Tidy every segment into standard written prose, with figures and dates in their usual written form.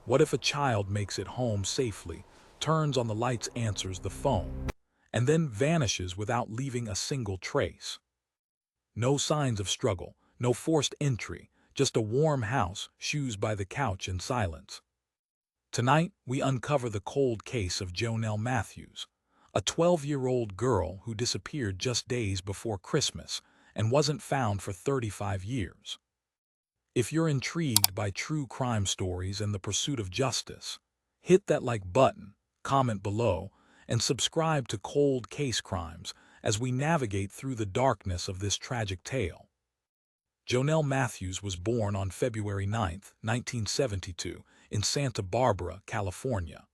What if a child makes it home safely, turns on the lights, answers the phone, and then vanishes without leaving a single trace? No signs of struggle, no forced entry, just a warm house, shoes by the couch, and silence. Tonight, we uncover the cold case of JONELLE Matthews, a 12-year-old girl who disappeared just days before Christmas and wasn't found for 35 years. If you're intrigued by true crime stories and the pursuit of justice, hit that like button, comment below, and subscribe to Cold Case Crimes as we navigate through the darkness of this tragic tale. JONELLE Matthews was born on February 9, 1972, in Santa Barbara, California.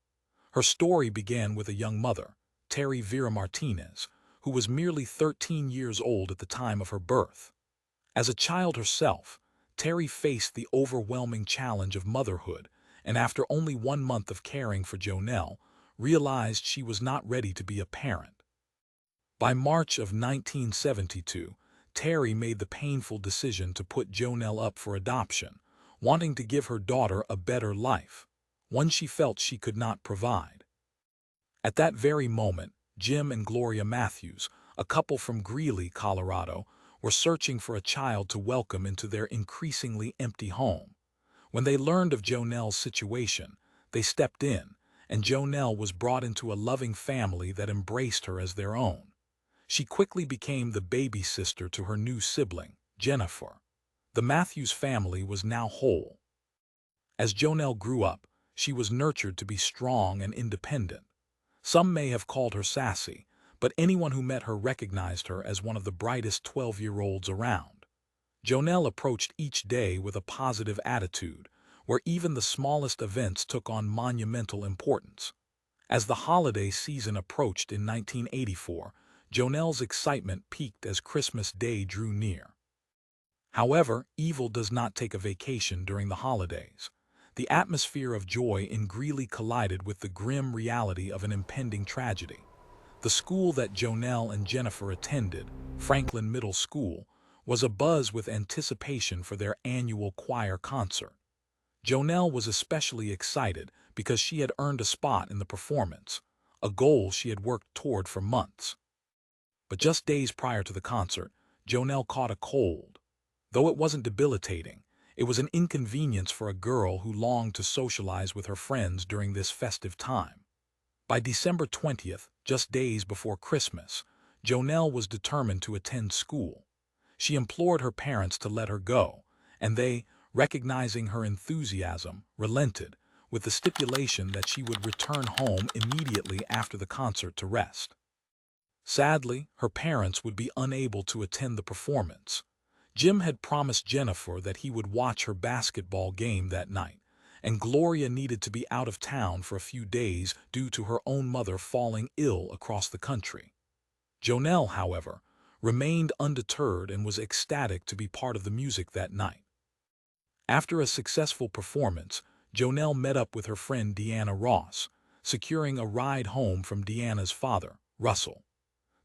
Her story began with a young mother, Terry Vera Martinez, who was merely 13 years old at the time of her birth. As a child herself, Terry faced the overwhelming challenge of motherhood, and after only 1 month of caring for JONELLE, realized she was not ready to be a parent. By March of 1972, Terry made the painful decision to put JONELLE up for adoption, wanting to give her daughter a better life, one she felt she could not provide. At that very moment, Jim and Gloria Matthews, a couple from Greeley, Colorado, were searching for a child to welcome into their increasingly empty home. When they learned of JONELLE's situation, they stepped in, and JONELLE was brought into a loving family that embraced her as their own. She quickly became the baby sister to her new sibling, Jennifer. The Matthews family was now whole. As JONELLE grew up, she was nurtured to be strong and independent. Some may have called her sassy, but anyone who met her recognized her as one of the brightest 12-year-olds around. JONELLE approached each day with a positive attitude, where even the smallest events took on monumental importance. As the holiday season approached in 1984, JONELLE's excitement peaked as Christmas Day drew near. However, evil does not take a vacation during the holidays. The atmosphere of joy in Greeley collided with the grim reality of an impending tragedy. The school that JONELLE and Jennifer attended, Franklin Middle School, was abuzz with anticipation for their annual choir concert. JONELLE was especially excited because she had earned a spot in the performance, a goal she had worked toward for months. But just days prior to the concert, JONELLE caught a cold. Though it wasn't debilitating, it was an inconvenience for a girl who longed to socialize with her friends during this festive time. By December 20th, just days before Christmas, JONELLE was determined to attend school. She implored her parents to let her go, and they, recognizing her enthusiasm, relented, with the stipulation that she would return home immediately after the concert to rest. Sadly, her parents would be unable to attend the performance. Jim had promised Jennifer that he would watch her basketball game that night, and Gloria needed to be out of town for a few days due to her own mother falling ill across the country. JONELLE, however, remained undeterred and was ecstatic to be part of the music that night. After a successful performance, JONELLE met up with her friend Deanna Ross, securing a ride home from Deanna's father, Russell.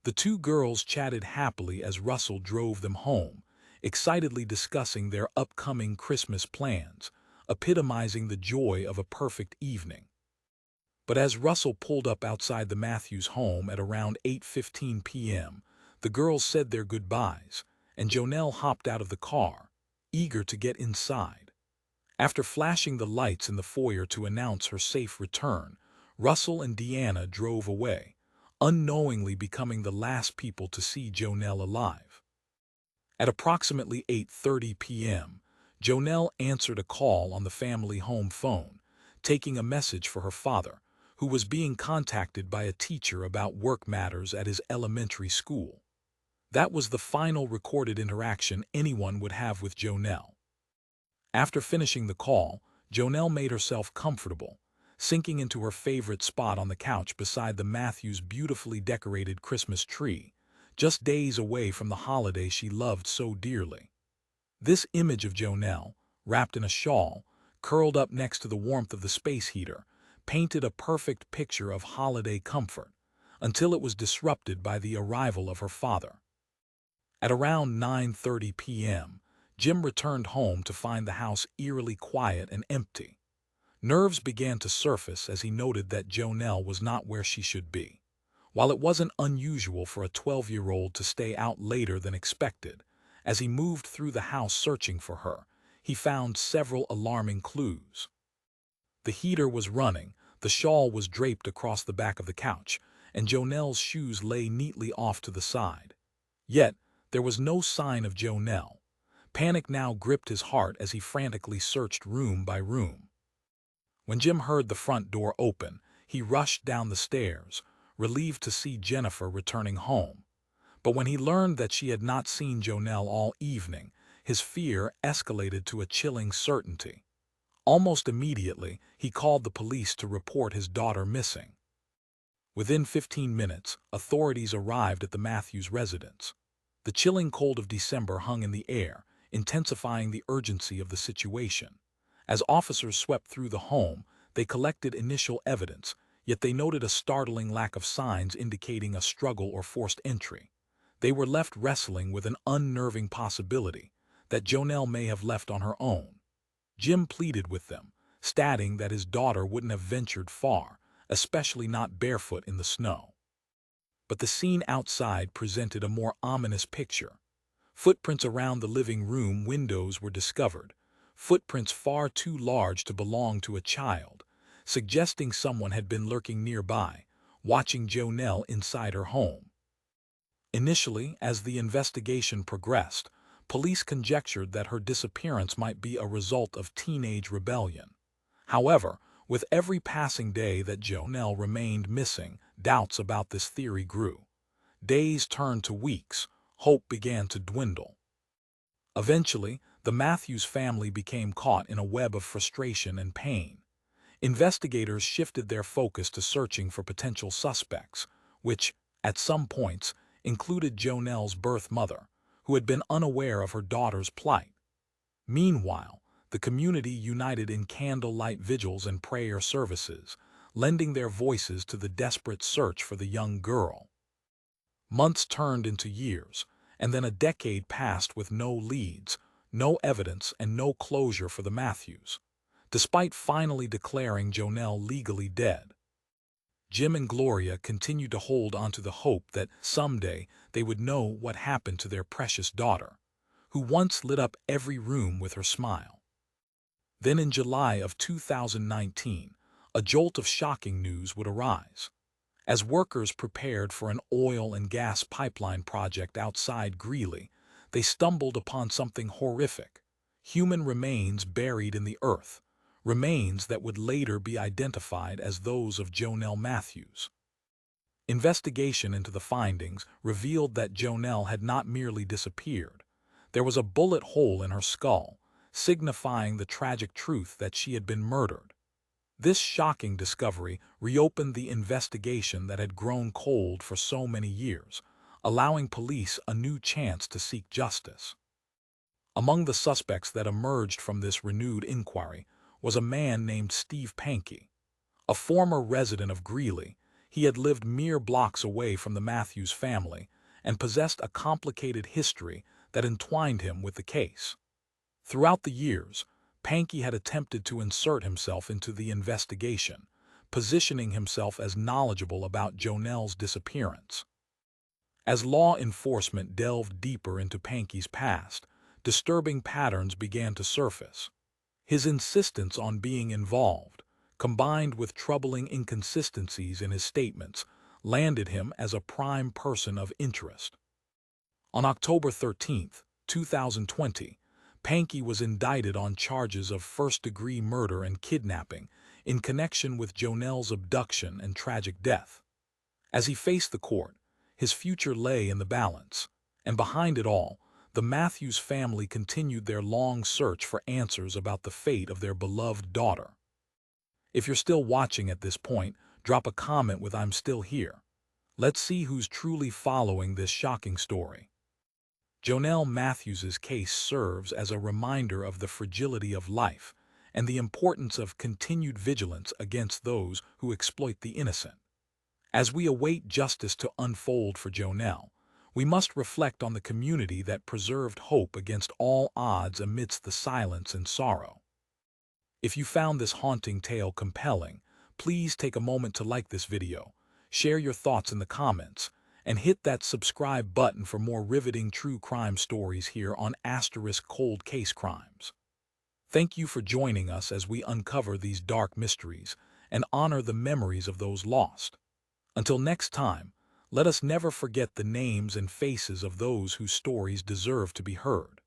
The two girls chatted happily as Russell drove them home, excitedly discussing their upcoming Christmas plans, epitomizing the joy of a perfect evening. But as Russell pulled up outside the Matthews home at around 8:15 p.m., the girls said their goodbyes, and JONELLE hopped out of the car, eager to get inside. After flashing the lights in the foyer to announce her safe return, Russell and Deanna drove away, unknowingly becoming the last people to see JONELLE alive. At approximately 8:30 p.m., JONELLE answered a call on the family home phone, taking a message for her father, who was being contacted by a teacher about work matters at his elementary school. That was the final recorded interaction anyone would have with JONELLE. After finishing the call, JONELLE made herself comfortable, sinking into her favorite spot on the couch beside the Matthews' beautifully decorated Christmas tree, just days away from the holiday she loved so dearly. This image of JONELLE, wrapped in a shawl, curled up next to the warmth of the space heater, painted a perfect picture of holiday comfort, until it was disrupted by the arrival of her father. At around 9:30 p.m., Jim returned home to find the house eerily quiet and empty. Nerves began to surface as he noted that Jonelle was not where she should be. While it wasn't unusual for a 12-year-old to stay out later than expected, as he moved through the house searching for her, he found several alarming clues. The heater was running, the shawl was draped across the back of the couch, and Jonelle's shoes lay neatly off to the side. Yet, there was no sign of Jonelle. Panic now gripped his heart as he frantically searched room by room. When Jim heard the front door open, he rushed down the stairs, relieved to see Jennifer returning home. But when he learned that she had not seen Jonelle all evening, his fear escalated to a chilling certainty. Almost immediately, he called the police to report his daughter missing. Within 15 minutes, authorities arrived at the Matthews residence. The chilling cold of December hung in the air, intensifying the urgency of the situation. As officers swept through the home, they collected initial evidence, yet they noted a startling lack of signs indicating a struggle or forced entry. They were left wrestling with an unnerving possibility that Jonelle may have left on her own. Jim pleaded with them, stating that his daughter wouldn't have ventured far, especially not barefoot in the snow. But the scene outside presented a more ominous picture. Footprints around the living room windows were discovered, footprints far too large to belong to a child, suggesting someone had been lurking nearby, watching Jonelle inside her home. Initially, as the investigation progressed, police conjectured that her disappearance might be a result of teenage rebellion. However, with every passing day that Jonelle remained missing, doubts about this theory grew. Days turned to weeks, hope began to dwindle. Eventually, the Matthews family became caught in a web of frustration and pain. Investigators shifted their focus to searching for potential suspects, which, at some points, included Jonelle's birth mother, who had been unaware of her daughter's plight. Meanwhile, the community united in candlelight vigils and prayer services, lending their voices to the desperate search for the young girl. Months turned into years, and then a decade passed with no leads, no evidence, and no closure for the Matthews, despite finally declaring Jonelle legally dead. Jim and Gloria continued to hold onto the hope that someday they would know what happened to their precious daughter, who once lit up every room with her smile. Then in July of 2019, a jolt of shocking news would arise. As workers prepared for an oil and gas pipeline project outside Greeley, they stumbled upon something horrific: human remains buried in the earth, remains that would later be identified as those of Jonelle Matthews. Investigation into the findings revealed that Jonelle had not merely disappeared. There was a bullet hole in her skull, signifying the tragic truth that she had been murdered. This shocking discovery reopened the investigation that had grown cold for so many years, allowing police a new chance to seek justice. Among the suspects that emerged from this renewed inquiry was a man named Steve Pankey. A former resident of Greeley, he had lived mere blocks away from the Matthews family and possessed a complicated history that entwined him with the case. Throughout the years, Pankey had attempted to insert himself into the investigation, positioning himself as knowledgeable about Jonelle's disappearance. As law enforcement delved deeper into Pankey's past, disturbing patterns began to surface. His insistence on being involved, combined with troubling inconsistencies in his statements, landed him as a prime person of interest. On October 13, 2020, Pankey was indicted on charges of first-degree murder and kidnapping in connection with Jonelle's abduction and tragic death. As he faced the court, his future lay in the balance, and behind it all, the Matthews family continued their long search for answers about the fate of their beloved daughter. If you're still watching at this point, drop a comment with "I'm still here." Let's see who's truly following this shocking story. Jonelle Matthews's case serves as a reminder of the fragility of life and the importance of continued vigilance against those who exploit the innocent. As we await justice to unfold for Jonelle, we must reflect on the community that preserved hope against all odds amidst the silence and sorrow. If you found this haunting tale compelling, please take a moment to like this video, share your thoughts in the comments, and hit that subscribe button for more riveting true crime stories here on Asterisk Cold Case Crimes. Thank you for joining us as we uncover these dark mysteries and honor the memories of those lost. Until next time, let us never forget the names and faces of those whose stories deserve to be heard.